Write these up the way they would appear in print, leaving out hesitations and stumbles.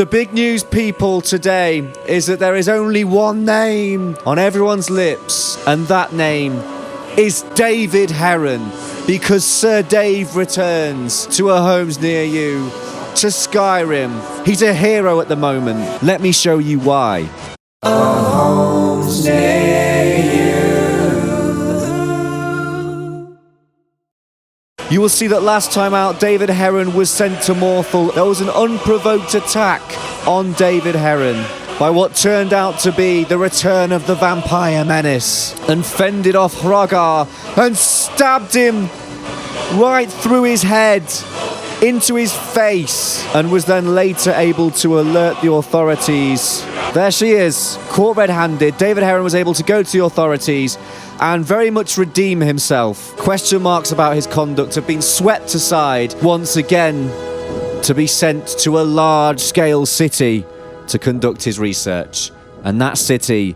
The big news, people, today is that there is only one name on everyone's lips, and that name is David Heron, because Sir Dave returns to our homes near you, to Skyrim. He's a hero at the moment. Let me show you why. Our homes near you. You will see that last time out, David Heron was sent to Morthal. There was an unprovoked attack on David Heron by what turned out to be the return of the vampire menace, and fended off Hrogar and stabbed him right through his head, into his face, and was then later able to alert the authorities. There she is, caught red-handed. David Heron was able to go to the authorities and very much redeem himself. Question marks about his conduct have been swept aside once again to be sent to a large-scale city to conduct his research. And that city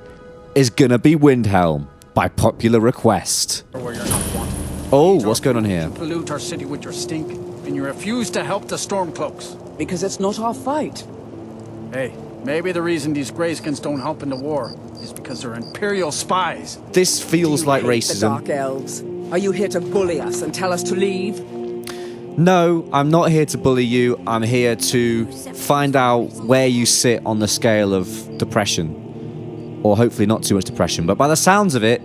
is gonna be Windhelm, by popular request. Oh, what's going on here? You pollute our city with your stink, and you refuse to help the Stormcloaks. Because it's not our fight. Hey, maybe the reason these Greyskins don't help in the war is because they're Imperial spies. This feels like The racism. Dark Elves. Are you here to bully us and tell us to leave? No, I'm not here to bully you. I'm here to find out where you sit on the scale of depression. Or hopefully not too much depression, but by the sounds of it,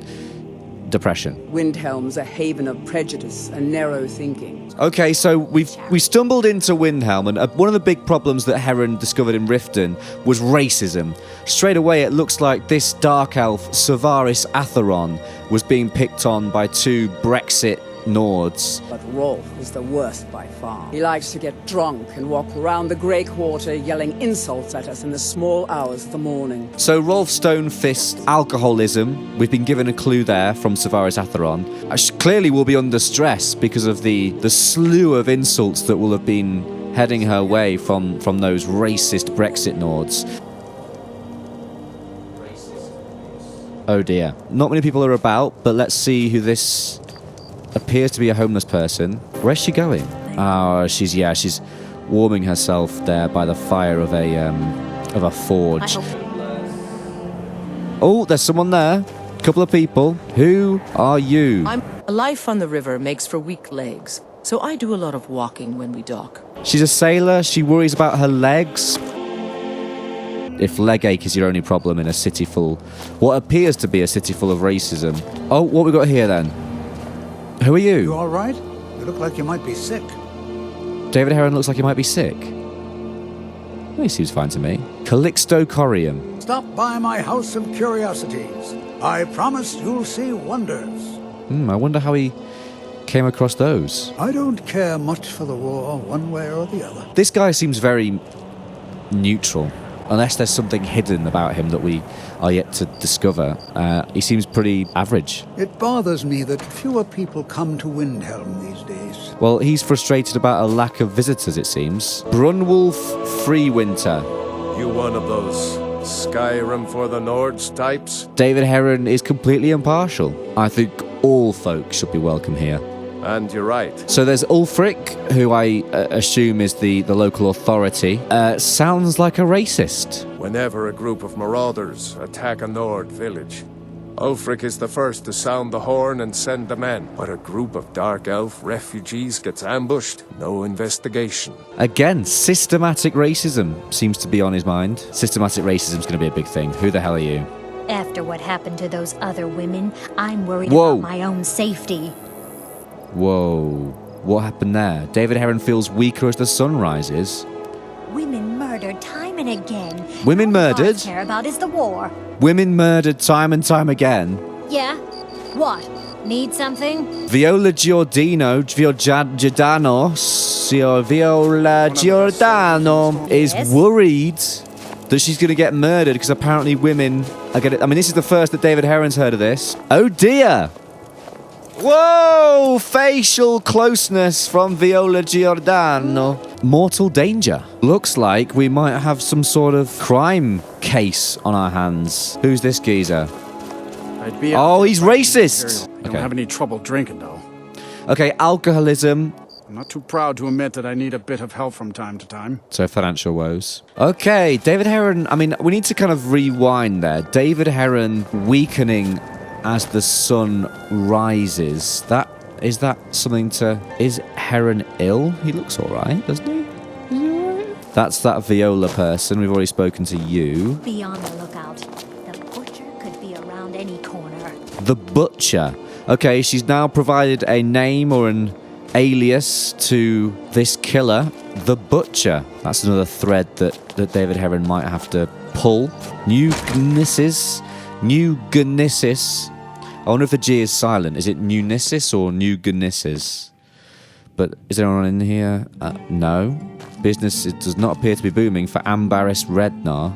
depression. Windhelm's a haven of prejudice and narrow thinking. Okay, so we stumbled into Windhelm, and one of the big problems that Heron discovered in Riften was racism. Straight away, it looks like this dark elf, Savaris Atheron, was being picked on by two Brexit Nords. But Rolf is the worst by far. He likes to get drunk and walk around the Grey Quarter yelling insults at us in the small hours of the morning. So Rolf Stonefist, alcoholism, we've been given a clue there from Savaris Atheron. Clearly will be under stress because of the slew of insults that will have been heading her way from those racist Brexit Nords. Oh dear. Not many people are about, but let's see who this appears to be. A homeless person. Where's she going? Oh, she's warming herself there by the fire of a forge. Oh, there's someone there. A couple of people. Who are you? Life on the river makes for weak legs, so I do a lot of walking when we dock. She's a sailor. She worries about her legs. If leg ache is your only problem in a city full, what appears to be a city full of racism. Oh, what we got here then? Who are you? You all right? You look like you might be sick. David Heron looks like he might be sick. Well, he seems fine to me. Calixto Corium. Stop by my house of curiosities. I promise you'll see wonders. I wonder how he came across those. I don't care much for the war, one way or the other. This guy seems very neutral. Unless there's something hidden about him that we are yet to discover. He seems pretty average. It bothers me that fewer people come to Windhelm these days. Well, he's frustrated about a lack of visitors, it seems. Brunwulf Freewinter. You one of those Skyrim for the Nords types? David Heron is completely impartial. I think all folk should be welcome here. And you're right. So there's Ulfric, who I assume is the local authority. Sounds like a racist. Whenever a group of marauders attack a Nord village, Ulfric is the first to sound the horn and send the men. But a group of Dark Elf refugees gets ambushed, no investigation. Again, systematic racism seems to be on his mind. Systematic racism's going to be a big thing. Who the hell are you? After what happened to those other women, I'm worried Whoa. about my own safety. Whoa. What happened there? David Heron feels weaker as the sun rises. Women murdered time and again. Women All murdered? gods care about is the war. Women murdered time and time again. Yeah? What? Need something? Viola Giordano is Yes? worried that she's going to get murdered because apparently women are going to... I mean, this is the first that David Heron's heard of this. Oh dear! Whoa! Facial closeness from Viola Giordano. Mortal danger. Looks like we might have some sort of crime case on our hands. Who's this geezer? I'd be Oh, he's racist. I don't have any trouble drinking, though. Okay, alcoholism. I'm not too proud to admit that I need a bit of help from time to time. So financial woes. Okay, David Heron. I mean, we need to kind of rewind there. David Heron weakening as the sun rises. Is that something to... Is Heron ill? He looks all right, doesn't he? Is he all right? That's that Viola person. We've already spoken to you. Be on the lookout. The butcher could be around any corner. The Butcher. Okay, she's now provided a name or an alias to this killer, The Butcher. That's another thread that David Heron might have to pull. New Gnissis. I wonder if the G is silent. Is it Newnissis or New Gnissis? But is anyone in here? No. Business does not appear to be booming for Ambaris Rednar.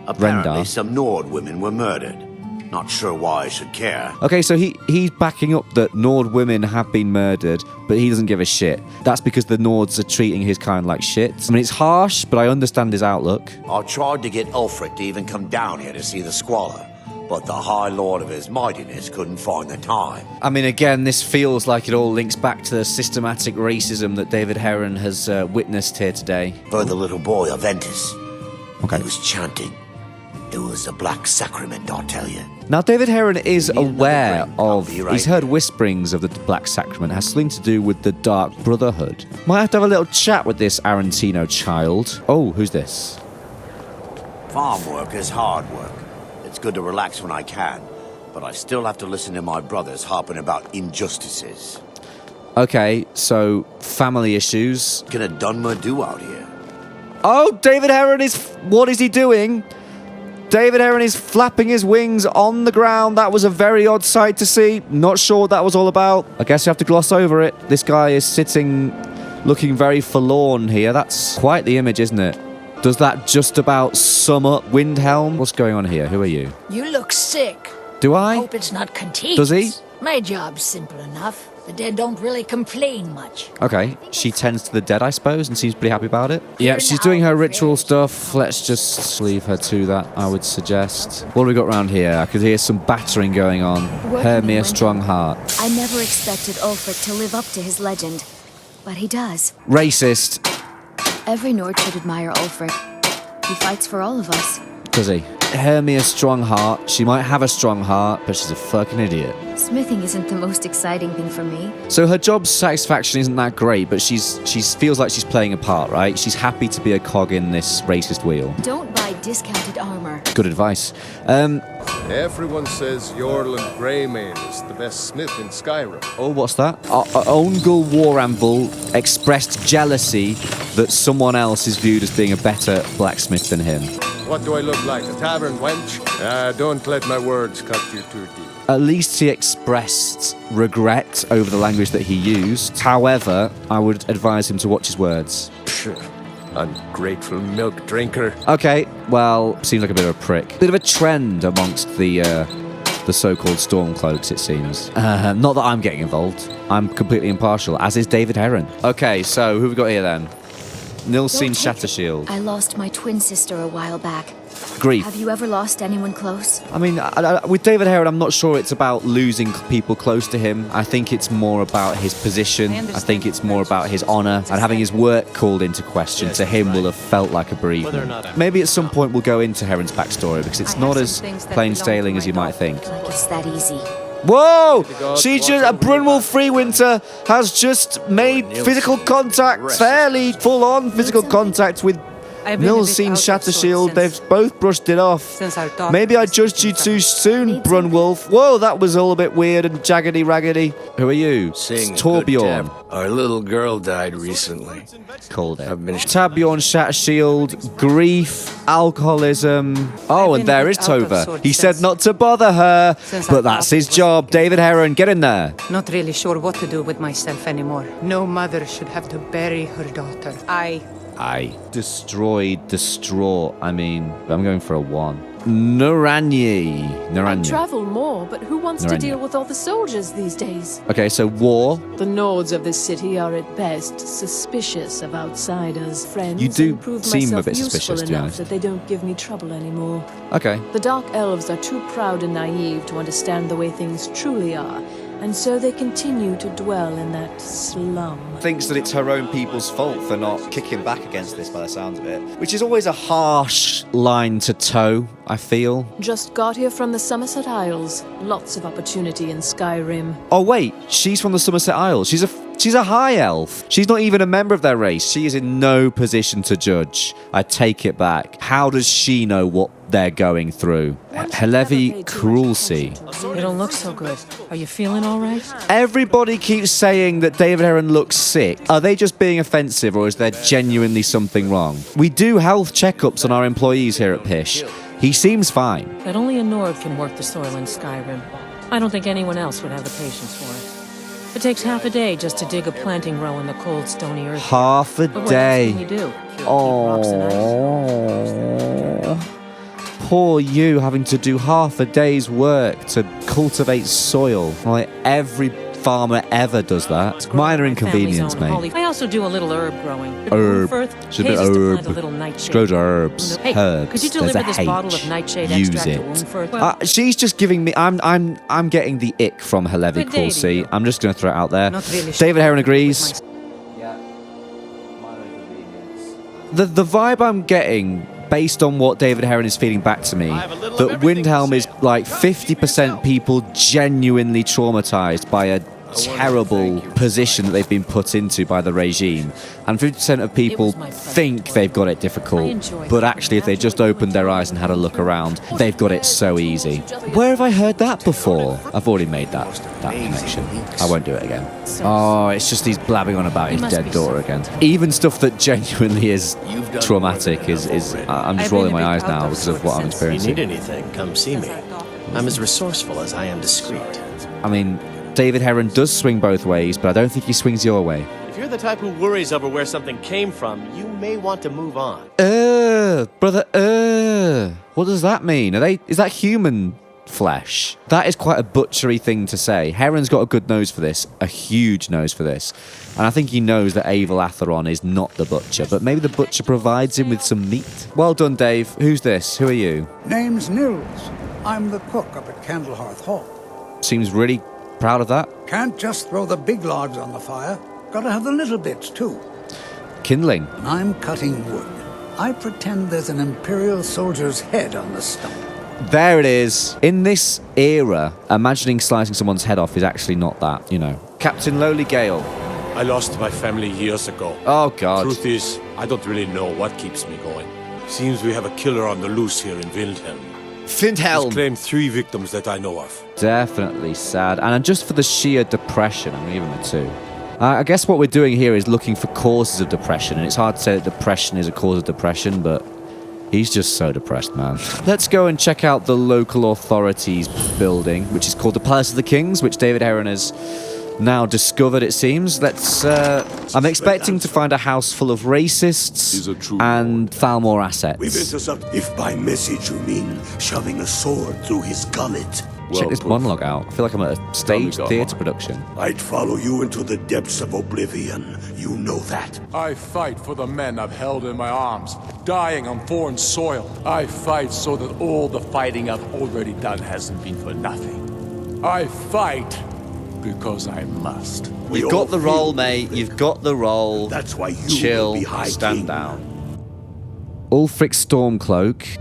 Apparently some Nord women were murdered. Not sure why I should care. Okay, so he's backing up that Nord women have been murdered, but he doesn't give a shit. That's because the Nords are treating his kind like shit. I mean, it's harsh, but I understand his outlook. I tried to get Ulfric to even come down here to see the squalor, but the High Lord of his mightiness couldn't find the time. I mean, again, this feels like it all links back to the systematic racism that David Heron has witnessed here today. For the little boy, Aventus. Okay. He was chanting. It was a black sacrament, I'll tell you. Now, David Heron is aware drink, I'll of... be right He's heard whisperings of the Black Sacrament. It has something to do with the Dark Brotherhood. Might have to have a little chat with this Arantino child. Oh, who's this? Farm work is hard work. It's good to relax when I can, but I still have to listen to my brothers harping about injustices. Okay, so family issues. What can a Dunmer do out here? Oh, David Heron is... What is he doing? David Heron is flapping his wings on the ground. That was a very odd sight to see. Not sure what that was all about. I guess you have to gloss over it. This guy is sitting, looking very forlorn here. That's quite the image, isn't it? Does that just about sum up Windhelm? What's going on here? Who are you? You look sick. Do I? Hope it's not contagious. Does he? My job's simple enough. The dead don't really complain much. Okay, she tends to the dead, I suppose, and seems pretty happy about it. Yeah, she's doing her ritual stuff. Let's just leave her to that, I would suggest. What do we got around here? I could hear some battering going on. Hermia Strongheart. I never expected Ulfric to live up to his legend, but he does. Racist. Every Nord should admire Ulfric. He fights for all of us. Does he? Hermia Strongheart. She might have a strong heart, but she's a fucking idiot. Smithing isn't the most exciting thing for me. So her job satisfaction isn't that great, but she feels like she's playing a part, right? She's happy to be a cog in this racist wheel. Don't buy discounted armor. Good advice. Everyone says Yorland Greymane is the best smith in Skyrim. Oh, what's that? Ongul Waranvul expressed jealousy that someone else is viewed as being a better blacksmith than him. What do I look like, a tavern wench? Don't let my words cut you too deep. At least he expressed regret over the language that he used. However, I would advise him to watch his words. Psh, ungrateful milk drinker. Okay, well, seems like a bit of a prick. Bit of a trend amongst the so-called Stormcloaks, it seems. Not that I'm getting involved. I'm completely impartial, as is David Heron. Okay, so who have we got here then? Nilsine Shattershield. I lost my twin sister a while back. Grief. Have you ever lost anyone close? I mean, with David Heron, I'm not sure it's about losing people close to him. I think it's more about his position. I think it's more about his honour and having his work called into question. To him, will have felt like a bereavement. Maybe at some point we'll go into Heron's backstory because it's not as plain sailing as you might think. Like it's that easy. Whoa! Brunwolf Freewinter has just made physical contact, fairly full-on physical contact with Nilsine Shattershield. They've both brushed it off. Maybe I judged you too soon, Brunwolf. Whoa, that was all a bit weird and jaggedy-raggedy. Who are you? It's Torbjorn. Our little girl died recently. Called it. Torbjorn Shattershield, grief, alcoholism. Oh, and there is Tova. He said not to bother her, but that's his job. David Heron, get in there. Not really sure what to do with myself anymore. No mother should have to bury her daughter. I destroyed, distraught. I mean, I'm going for a 1. Naranyi. I travel more, but who wants to deal with all the soldiers these days? Okay, so war. The Nords of this city are at best suspicious of outsiders. Friends. You do prove seem a myself bit useful suspicious, to be enough honest. that they don't give me trouble anymore. Okay. The Dark Elves are too proud and naive to understand the way things truly are, And so they continue to dwell in that slum. Thinks that it's her own people's fault for not kicking back against this by the sounds of it, which is always a harsh line to toe, I feel. Just got here from the Somerset Isles. Lots of opportunity in Skyrim. Oh wait, she's from the Somerset Isles. She's a high elf. She's not even a member of their race. She is in no position to judge. I take it back. How does she know what they're going through? Helevi Cruelty. You don't look so good. Are you feeling all right? Everybody keeps saying that David Heron looks sick. Are they just being offensive, or is there genuinely something wrong? We do health checkups on our employees here at Pish. He seems fine. That only a Nord can work the soil in Skyrim. I don't think anyone else would have the patience for it. It takes half a day just to dig a planting row in the cold, stony earth. Half a But what day. else can you do? Keep rocks and ice. Poor you having to do half a day's work to cultivate soil. Like every farmer ever does that. Minor inconvenience, mate. I also do a little herb growing. Herb. Should be herb. She grows herbs. Hey, Herbs. could you There's deliver a this bottle of H. nightshade Use extract it. to Woundford? Well, She's just giving me. I'm getting the ick from Helevi Good day to Cruelty. you. I'm just going to throw it out there. Not really David Heron with agrees. The vibe I'm getting, based on what David Heron is feeding back to me, that Windhelm is like 50% people genuinely traumatized by a terrible position that they've been put into by the regime, and 50% of people think they've got it difficult, but actually if they just opened their eyes and had a look around, they've got it so easy. Where have I heard that before? I've already made that connection. I won't do it again. Oh, it's just he's blabbing on about his dead daughter again. Even stuff that genuinely is traumatic is I'm just rolling my eyes now because of what I'm experiencing. If you need anything, come see me. I'm as resourceful as I am discreet. I mean, David Heron does swing both ways, but I don't think he swings your way. If you're the type who worries over where something came from, you may want to move on. Brother, what does that mean? Is that human flesh? That is quite a butchery thing to say. Heron's got a good nose for this, a huge nose for this. And I think he knows that Avel Atheron is not the butcher, but maybe the butcher provides him with some meat. Well done, Dave. Who's this? Who are you? Name's Nils. I'm the cook up at Candlehearth Hall. Seems really proud of that. Can't just throw the big logs on the fire. Gotta have the little bits, too. Kindling. I'm cutting wood. I pretend there's an Imperial soldier's head on the stump. There it is. In this era, imagining slicing someone's head off is actually not that, you know. Captain Lowly Gale. I lost my family years ago. Oh, God. Truth is, I don't really know what keeps me going. Seems we have a killer on the loose here in Windhelm. Windhelm. He's claimed 3 victims that I know of. Definitely sad. And just for the sheer depression, I'm giving it 2. I guess what we're doing here is looking for causes of depression, and it's hard to say that depression is a cause of depression, but he's just so depressed, man. Let's go and check out the local authorities building, which is called the Palace of the Kings, which David Heron has now discovered, it seems. I'm expecting to find a house full of racists and Thalmor assets. We've intercepted. If by message you mean shoving a sword through his gullet. Check this monologue out. I feel like I'm at a stage theatre production. I'd follow you into the depths of oblivion. You know that. I fight for the men I've held in my arms, dying on foreign soil. I fight so that all the fighting I've already done hasn't been for nothing. I fight because I must. You've got the role, mate. You've got the role. That's why you chill, will be High stand King. down. Ulfric Stormcloak.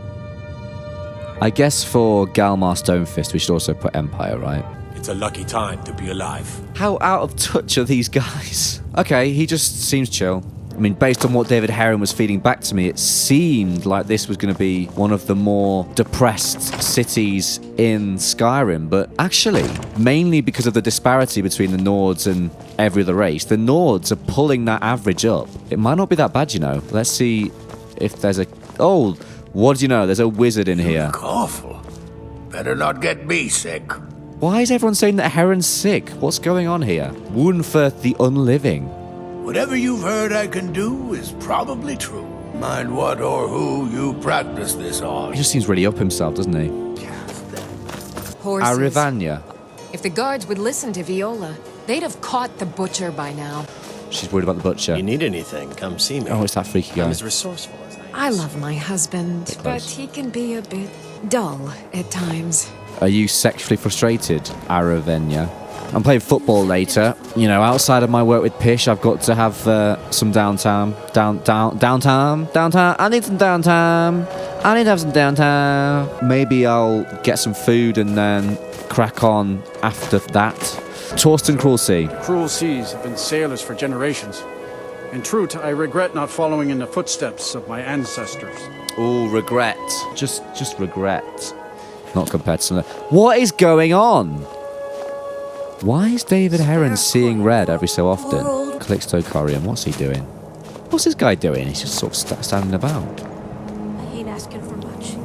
I guess for Galmar Stonefist, we should also put Empire, right? It's a lucky time to be alive. How out of touch are these guys? Okay, he just seems chill. I mean, based on what David Heron was feeding back to me, it seemed like this was going to be one of the more depressed cities in Skyrim. But actually, mainly because of the disparity between the Nords and every other race, the Nords are pulling that average up. It might not be that bad, you know. Let's see if there's a... Oh, what do you know? There's a wizard in here. Look awful. Better not get me sick. Why is everyone saying that Heron's sick? What's going on here? Wounfirth the Unliving. Whatever you've heard I can do is probably true. Mind what or who you practice this on. He just seems really up himself, doesn't he? Horses. Arivania. If the guards would listen to Viola, they'd have caught the butcher by now. She's worried about the butcher. You need anything, come see me. Oh, it's that freaky guy. I'm as resourceful as I am. I love my husband, but he can be a bit dull at times. Are you sexually frustrated, Aravenia? I'm playing football later. You know, outside of my work with Pish, I've got to have some downtime. Downtime. I need some downtime. I need to have some downtime. Maybe I'll get some food and then crack on after that. Torsten Cruel Sea. Cruel seas have been sailors for generations. In truth, I regret not following in the footsteps of my ancestors. Oh, regret. Just regret. Not compared to some. What is going on? Why is David Heron seeing red every so often? Calixto Corium, what's he doing? What's this guy doing? He's just sort of standing about. I hate asking for much.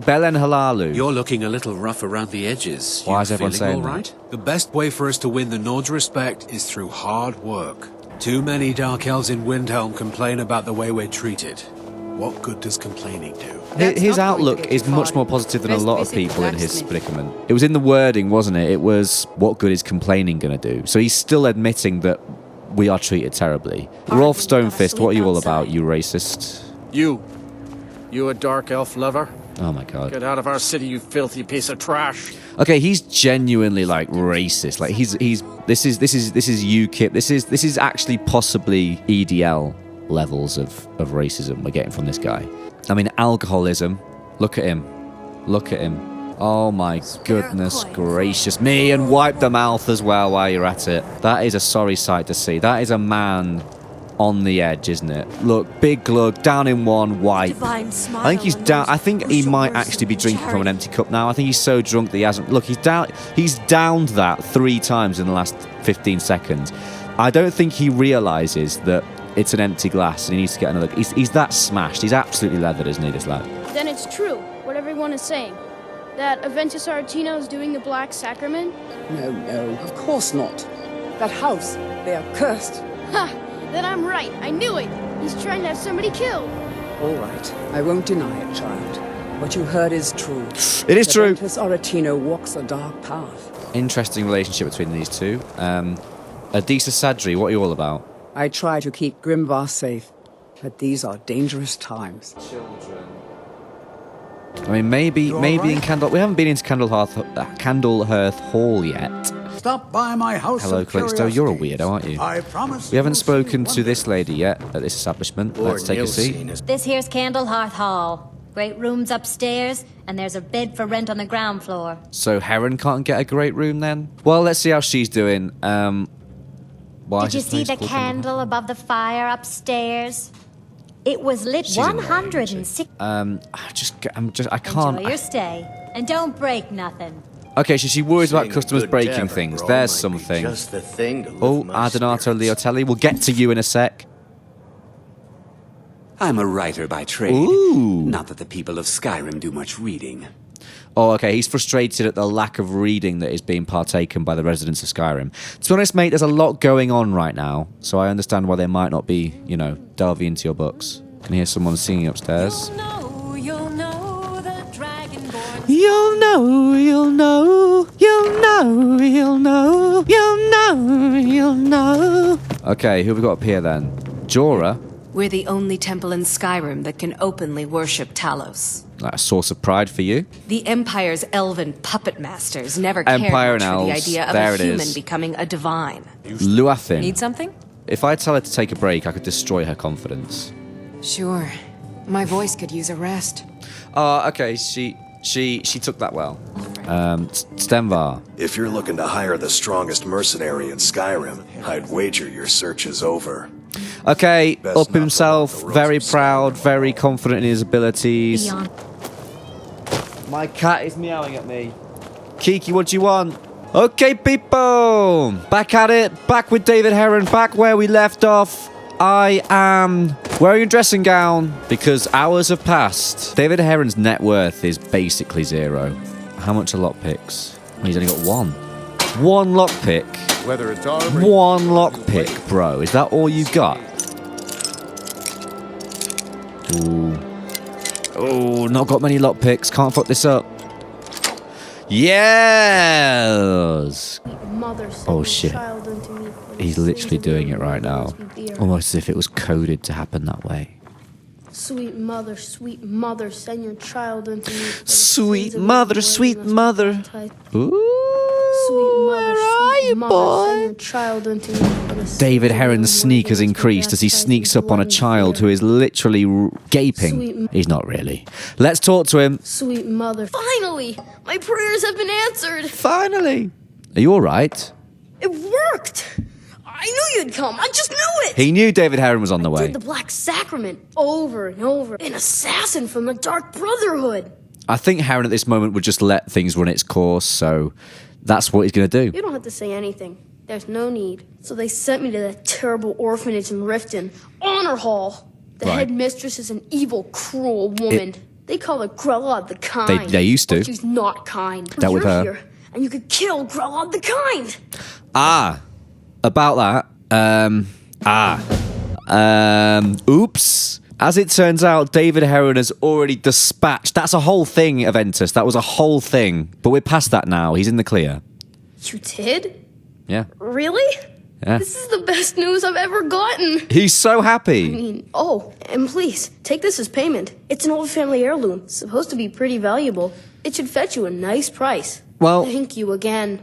Belen Halalu. You're looking a little rough around the edges. Why is everyone saying all right? that? The best way for us to win the Nord's respect is through hard work. Too many Dark Elves in Windhelm complain about the way we're treated. What good does complaining do? His outlook is much more positive than a lot of people in his predicament. It was in the wording, wasn't it? It was, what good is complaining going to do? So he's still admitting that we are treated terribly. Rolf Stonefist, what are you all about, you racist? You a dark elf lover? Oh my god. Get out of our city, you filthy piece of trash. Okay, he's genuinely like racist. Like this is UKIP. This is actually possibly EDL levels of racism we're getting from this guy. I mean, alcoholism. Look at him. Look at him. Oh my goodness gracious me, and wipe the mouth as well while you're at it. That is a sorry sight to see. That is a man on the edge, isn't it? Look, big glug, down in one, wipe. I think he's down. I think he might actually be drinking from an empty cup now. I think he's so drunk that he hasn't. Look, he's down. He's downed that 3 times in the last 15 seconds. I don't think he realises that it's an empty glass and he needs to get another. He's that smashed. He's absolutely leathered, isn't he, this lad? Then it's true, what everyone is saying. That Aventus Aretino is doing the Black Sacrament? No, of course not. That house, they are cursed. Ha! Then I'm right. I knew it. He's trying to have somebody killed. All right. I won't deny it, child. What you heard is true. It is true. Aventus Aretino walks a dark path. Interesting relationship between these two. Adisa Sadri, what are you all about? I try to keep Grimvar safe, but these are dangerous times. Children. I mean, maybe in Candle. We haven't been into Candlehearth Hall yet. Stop by my house. Hello, Calixto. You're a weirdo, aren't you? I promise. We haven't spoken to this lady yet at this establishment. Let's take a seat. This here's Candlehearth Hall. Great rooms upstairs, and there's a bed for rent on the ground floor. So Heron can't get a great room then? Well, let's see how she's doing. Did you see the candle above the fire upstairs? It was lit 106. I can't. Enjoy your stay, and don't break nothing. Okay, so she worries about customers breaking things. There's something. Just the thing to Oh, Ardonato Leotelli. We'll get to you in a sec. I'm a writer by trade. Ooh. Not that the people of Skyrim do much reading. Oh, okay. He's frustrated at the lack of reading that is being partaken by the residents of Skyrim. To be honest, mate, there's a lot going on right now, so I understand why they might not be, delving into your books. Can hear someone singing upstairs. You'll know the Dragonborn. You'll know, you'll know, you'll know, you'll know, you'll know, you'll know. Okay, who have we got up here then? Jorah. We're the only temple in Skyrim that can openly worship Talos. That's a source of pride for you. The Empire's elven puppet masters never cared Empire much and for the elves. idea of There a it human is. becoming a divine. Luathin. Need something? If I tell her to take a break, I could destroy her confidence. Sure. My voice could use a rest. Okay, she took that well. Stenvar. If you're looking to hire the strongest mercenary in Skyrim, I'd wager your search is over. Okay, up himself, very proud, very confident in his abilities. Beyond. My cat is meowing at me. Kiki, what do you want? Okay, people! Back at it, back with David Heron, back where we left off. I am wearing a dressing gown because hours have passed. David Heron's net worth is basically 0. How much are lockpicks? He's only got 1. 1 lockpick. Whether it's armory, 1 lockpick, bro. Is that all you got? Ooh. Oh, not got many lockpicks. Can't fuck this up. Yes! Oh shit. He's literally doing it right now. Almost as if it was coded to happen that way. Sweet mother, send your child unto me. Sweet mother, sweet mother. Ooh. Sweet mother, send your child unto me. David Heron's sneak has increased as he sneaks up on a child who is literally gaping. He's not really. Let's talk to him. Sweet mother. Finally! My prayers have been answered! Finally! Are you alright? It worked! I knew you'd come. I just knew it! He knew David Heron was on the way. Did the Black Sacrament over and over. An assassin from the Dark Brotherhood. I think Heron at this moment would just let things run its course, so that's what he's going to do. You don't have to say anything. There's no need. So they sent me to that terrible orphanage in Riften. Honor Hall. The headmistress is an evil, cruel woman. They call her Grelod the Kind. They used to. But she's not kind. Dealt with her. Here, and you could kill Grelod the Kind. About that. Oops. As it turns out, David Heron has already dispatched. That's a whole thing, Aventus. That was a whole thing. But we're past that now. He's in the clear. You did? Yeah. Really? Yeah. This is the best news I've ever gotten. He's so happy. I mean, oh, and please, take this as payment. It's an old family heirloom. It's supposed to be pretty valuable. It should fetch you a nice price. Well, thank you again.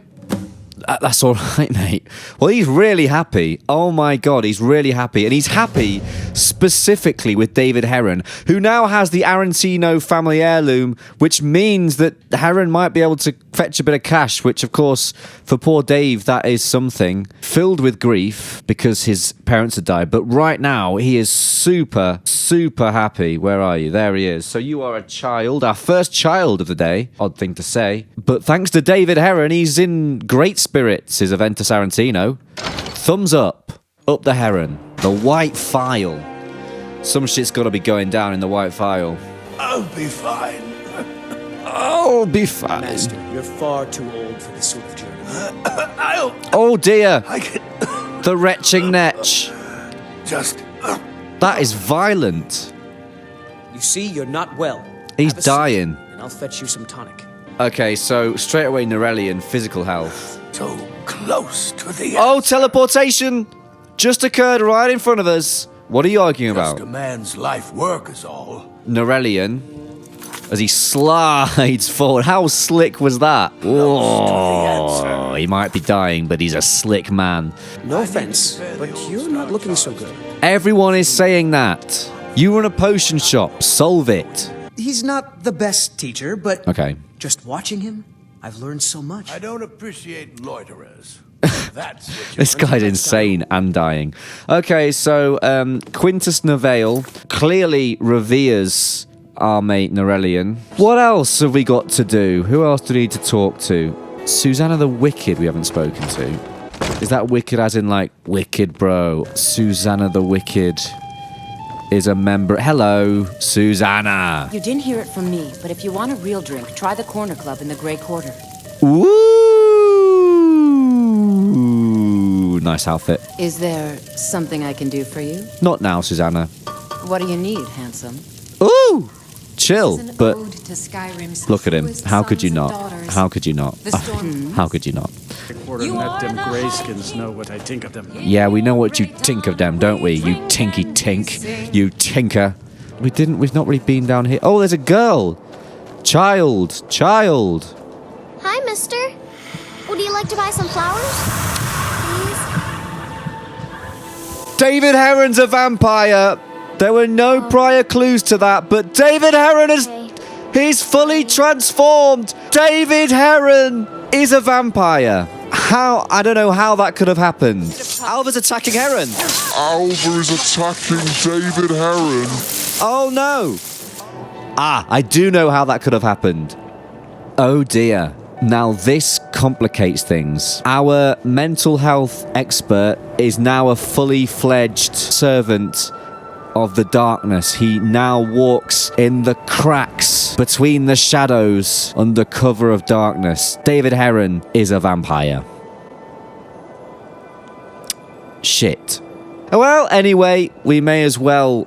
That's all right, mate. Well, he's really happy. Oh my God, he's really happy. And he's happy specifically with David Heron, who now has the Arantino family heirloom, which means that Heron might be able to fetch a bit of cash, which, of course, for poor Dave, that is something. Filled with grief because his parents had died. But right now, he is super, super happy. Where are you? There he is. So you are a child, our first child of the day. Odd thing to say. But thanks to David Heron, he's in great spirits, is Aventus Arantino. Thumbs up the Heron. The White File. Some shit's got to be going down in the White File. I'll be fine. I'll be fine. Master, you're far too old for this sort of journey. Oh dear. The retching netch. Just... That is violent. You see, you're not well. He's Have a dying. seat, and I'll fetch you some tonic. Okay, so straight away Norellian, physical health. So close to the... Oh, teleportation! Just occurred right in front of us. What are you arguing about? Just a man's life work is all. Norellian, as he slides forward. How slick was that? Oh, he might be dying, but he's a slick man. No offense, but you're not looking so good. Everyone is saying that. You run a potion shop. Solve it. He's not the best teacher, but Okay. just watching him, I've learned so much. I don't appreciate loiterers. That's what This guy's insane and dying. Okay, so Quintus Nevale clearly reveres our mate Norellian. What else have we got to do? Who else do we need to talk to? Susanna the Wicked we haven't spoken to. Is that wicked as in like wicked bro? Susanna the Wicked is a member. Hello, Susanna. You didn't hear it from me, but if you want a real drink, try the Corner Club in the Grey Quarter. Ooh, nice outfit. Is there something I can do for you? Not now, Susanna. What do you need, handsome? Ooh, chill. But To Skyrim's look at him. How could you not? daughters. How could you not? The storm- How could you not? And let them greyskins know what I think of them. Yeah, we know what you tink of them, don't we? You tinky tink. You tinker. We've not really been down here. Oh, there's a girl. Child. Hi, mister. Would you like to buy some flowers? Please? David Heron's a vampire. There were no prior clues to that, but David Heron he's fully transformed. David Heron is a vampire. How? I don't know how that could have happened. Alva's attacking Heron. Alva is attacking David Heron. Oh no. I do know how that could have happened. Oh dear. Now this complicates things. Our mental health expert is now a fully fledged servant of the darkness. He now walks in the cracks between the shadows under cover of darkness. David Heron is a vampire. Shit. Well, anyway, we may as well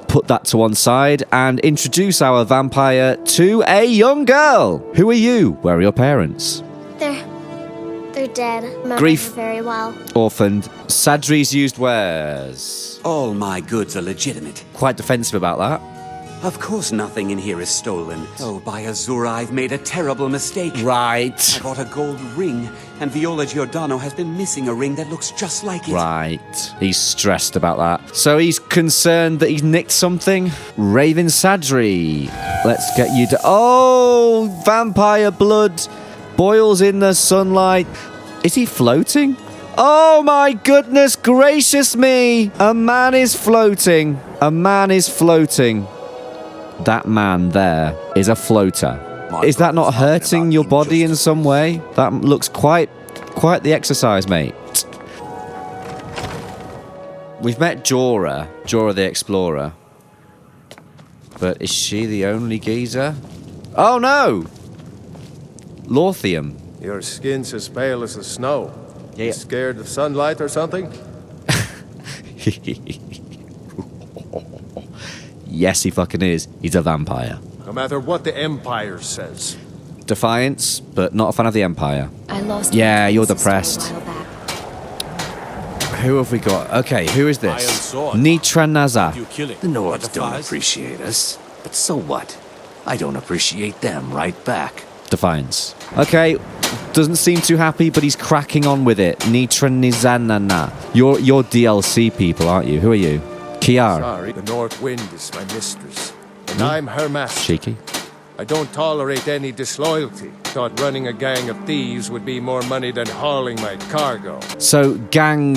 put that to one side and introduce our vampire to a young girl. Who are you? Where are your parents? They're dead. Remember Grief. very well. Orphaned. Sadri's used wares. All my goods are legitimate. Quite defensive about that. Of course nothing in here is stolen. Oh, by Azura, I've made a terrible mistake. Right. I bought a gold ring, and Viola Giordano has been missing a ring that looks just like it. Right. He's stressed about that. So he's concerned that he's nicked something. Raven Sadri. Let's get you to... Oh, vampire blood boils in the sunlight. Is he floating? Oh my goodness gracious me! A man is floating. A man is floating. That man there is a floater. Is that not hurting your body in some way? That looks quite the exercise, mate. We've met Jorah the Explorer. But is she the only geezer? Oh no! Lorthium. Your skin's as pale as the snow. Yeah. You scared of sunlight or something? Yes, he fucking is. He's a vampire. No matter what the Empire says. Defiance, but not a fan of the Empire. I lost. Yeah, you're depressed. Who have we got? Okay, who is this? Nitra Naza. The Nords don't appreciate us, but so what? I don't appreciate them right back. Defiance. Okay, doesn't seem too happy, but he's cracking on with it. Nitra Nizanana. You're DLC people, aren't you? Who are you? Kiar. Sorry, the North Wind is my mistress, and I'm her master. Cheeky. I don't tolerate any disloyalty. Thought running a gang of thieves would be more money than hauling my cargo. So, gang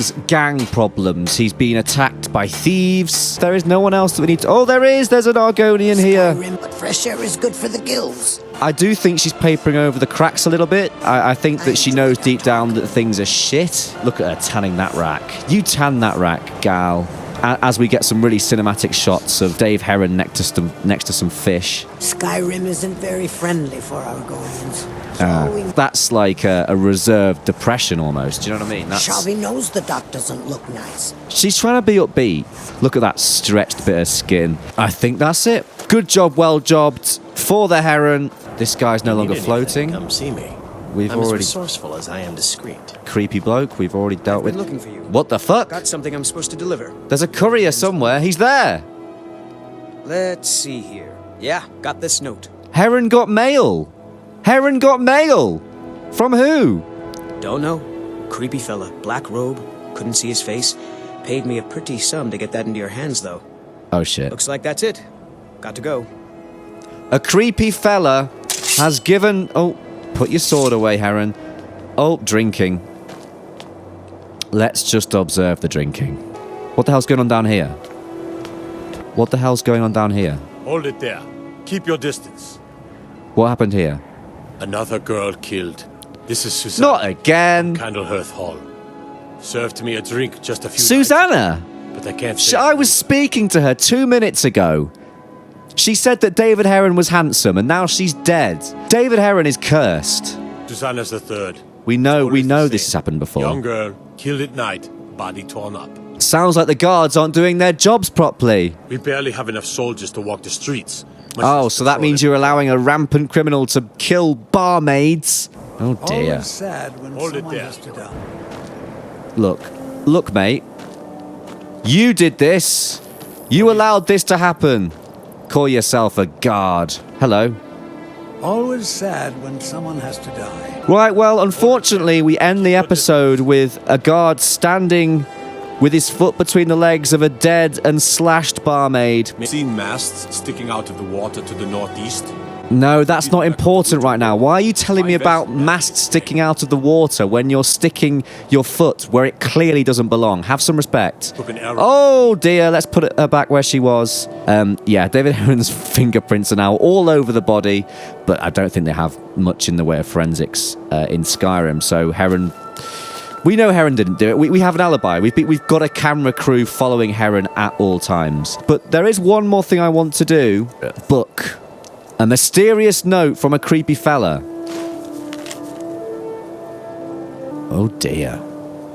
problems. He's been attacked by thieves. There is no one else that we need to... Oh, there is! There's an Argonian here. But fresh air is good for the gills. I do think she's papering over the cracks a little bit. I think that she knows deep down that things are shit. Look at her tanning that rack. You tan that rack, gal. As we get some really cinematic shots of Dave Heron next to some fish. Skyrim isn't very friendly for Argonians. That's like a reserved depression almost. Do you know what I mean? Shelby knows the dock doesn't look nice. She's trying to be upbeat. Look at that stretched bit of skin. I think that's it. Good job, well jobbed for the Heron. This guy's no longer floating. Come see me. I'm as resourceful as I am discreet. Creepy bloke we've already dealt with. Looking for you. What the fuck? Got something I'm supposed to deliver. There's a courier somewhere. He's there. Let's see here. Yeah, got this note. Heron got mail. Heron got mail. From who? Don't know. Creepy fella, black robe, couldn't see his face. Paid me a pretty sum to get that into your hands, though. Oh shit. Looks like that's it. Got to go. A creepy fella has given... Oh, put your sword away, Heron. Oh, drinking. Let's just observe the drinking. What the hell's going on down here? What the hell's going on down here? Hold it there. Keep your distance. What happened here? Another girl killed. This is Susanna. Not again. Candlehearth Hall. Served me a drink just a few Susanna? nights, but I can't say... I was speaking to her 2 minutes ago. She said that David Heron was handsome, and now she's dead. David Heron is cursed. Susanna's the third. We know this has happened before. Young girl, killed at night, body torn up. Sounds like the guards aren't doing their jobs properly. We barely have enough soldiers to walk the streets. Oh, so that means you're allowing a rampant criminal to kill barmaids? Oh dear. Always sad when someone has to die. Look, mate. You did this. You allowed this to happen. Call yourself a guard. Hello. Always sad when someone has to die. Right, well, unfortunately, we end the episode with a guard standing with his foot between the legs of a dead and slashed barmaid. Seen masts sticking out of the water to the northeast? No, that's not important right now. Why are you telling me about masts sticking out of the water when you're sticking your foot where it clearly doesn't belong? Have some respect. Oh dear, let's put her back where she was. Yeah, David Heron's fingerprints are now all over the body, but I don't think they have much in the way of forensics in Skyrim. So Heron... We know Heron didn't do it. We have an alibi. We've got a camera crew following Heron at all times. But there is one more thing I want to do. Book. A mysterious note from a creepy fella. Oh dear.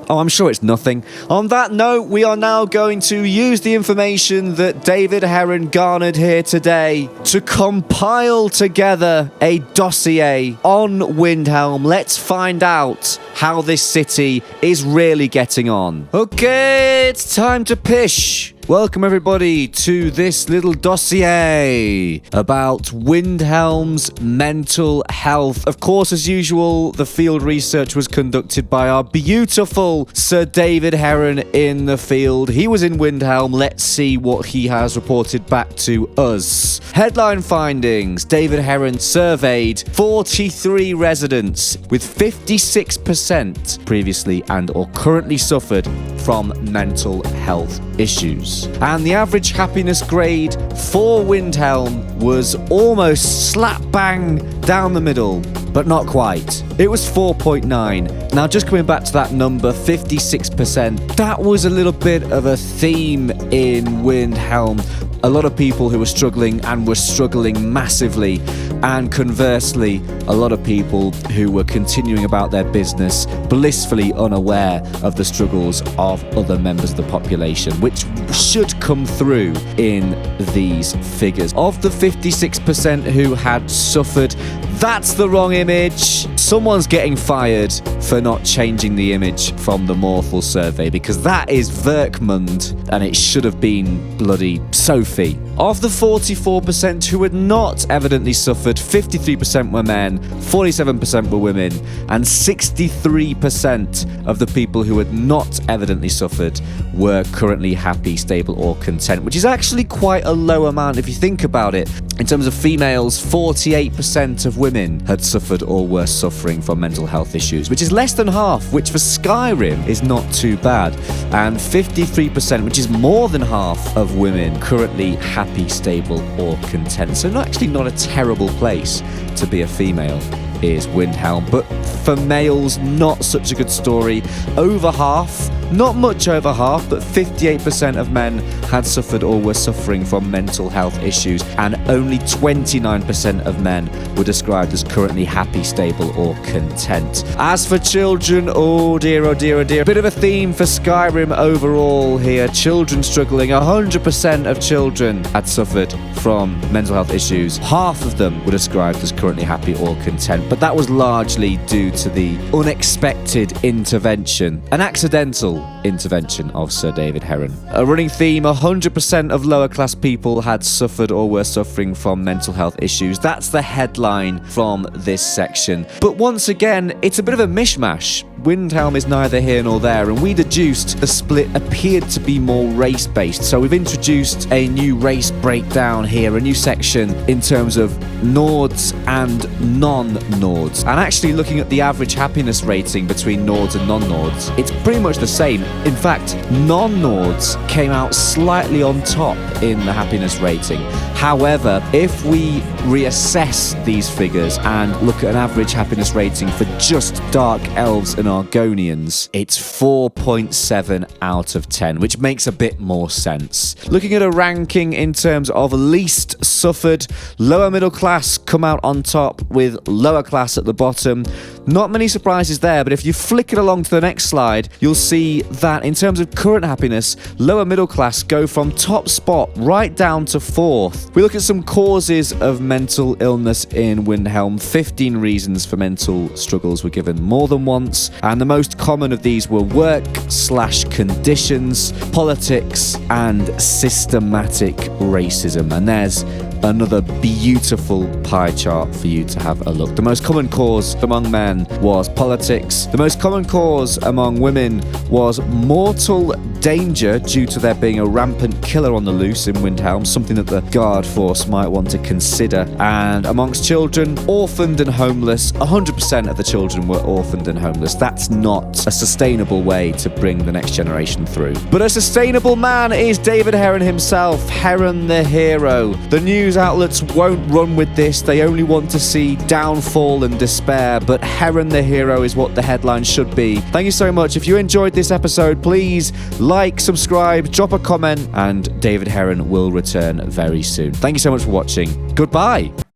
Oh, I'm sure it's nothing. On that note, we are now going to use the information that David Heron garnered here today to compile together a dossier on Windhelm. Let's find out how this city is really getting on. Okay, it's time to pish. Welcome everybody to this little dossier about Windhelm's mental health. Of course, as usual, the field research was conducted by our beautiful Sir David Heron in the field. He was in Windhelm. Let's see what he has reported back to us. Headline findings. David Heron surveyed 43 residents with 56% previously and or currently suffered from mental health issues. And the average happiness grade for Windhelm was almost slap bang down the middle, but not quite. It was 4.9. Now, just coming back to that number, 56%, that was a little bit of a theme in Windhelm. A lot of people who were struggling and were struggling massively, and conversely, a lot of people who were continuing about their business, blissfully unaware of the struggles of other members of the population, which should come through in these figures. Of the 56% who had suffered, that's the wrong image. Someone's getting fired for not changing the image from the Morthal survey, because that is Verkmund and it should have been bloody Sophie. Of the 44% who had not evidently suffered, 53% were men, 47% were women, and 63% of the people who had not evidently suffered were currently happy, stable, or content, which is actually quite a low amount if you think about it. In terms of females, 48% of women had suffered or were suffering from mental health issues, which is less than half, which for Skyrim is not too bad. And 53%, which is more than half of women, currently happy, stable, or content. So actually not a terrible place to be a female is Windhelm. But for males, not such a good story. Over half, not much over half, but 58% of men had suffered or were suffering from mental health issues, and only 29% of men were described as currently happy, stable, or content. As for children, oh dear, oh dear, oh dear. Bit of a theme for Skyrim overall here. Children struggling. 100% of children had suffered from mental health issues. Half of them were described as currently happy or content, but that was largely due to the unexpected intervention, an accidental intervention of Sir David Heron. A running theme, 100% of lower class people had suffered or were suffering from mental health issues. That's the headline from this section. But once again, it's a bit of a mishmash. Windhelm is neither here nor there, and we deduced the split appeared to be more race-based. So we've introduced a new race breakdown here, a new section in terms of Nords and non-Nords. And actually looking at the average happiness rating between Nords and non-Nords, it's pretty much the same. In fact, non-Nords came out slightly on top in the happiness rating. However, if we reassess these figures and look at an average happiness rating for just Dark Elves and Argonians, it's 4.7 out of 10, which makes a bit more sense. Looking at a ranking in terms of least suffered, lower middle class come out on top with lower class at the bottom. Not many surprises there, but if you flick it along to the next slide, you'll see that in terms of current happiness, lower middle class go from top spot right down to fourth. We look at some causes of mental illness in Windhelm. 15 reasons for mental struggles were given more than once, and the most common of these were work/conditions, politics, and systematic racism. And there's another beautiful pie chart for you to have a look. The most common cause among men was politics. The most common cause among women was mortal danger due to there being a rampant killer on the loose in Windhelm, something that the guard force might want to consider. And amongst children, orphaned and homeless. 100% of the children were orphaned and homeless. That's not a sustainable way to bring the next generation through. But a sustainable man is David Heron himself, Heron the hero. The news outlets won't run with this. They only want to see downfall and despair, but Heron the hero is what the headline should be. Thank you so much. If you enjoyed this episode, please like, subscribe, drop a comment, and David Heron will return very soon. Thank you so much for watching. Goodbye.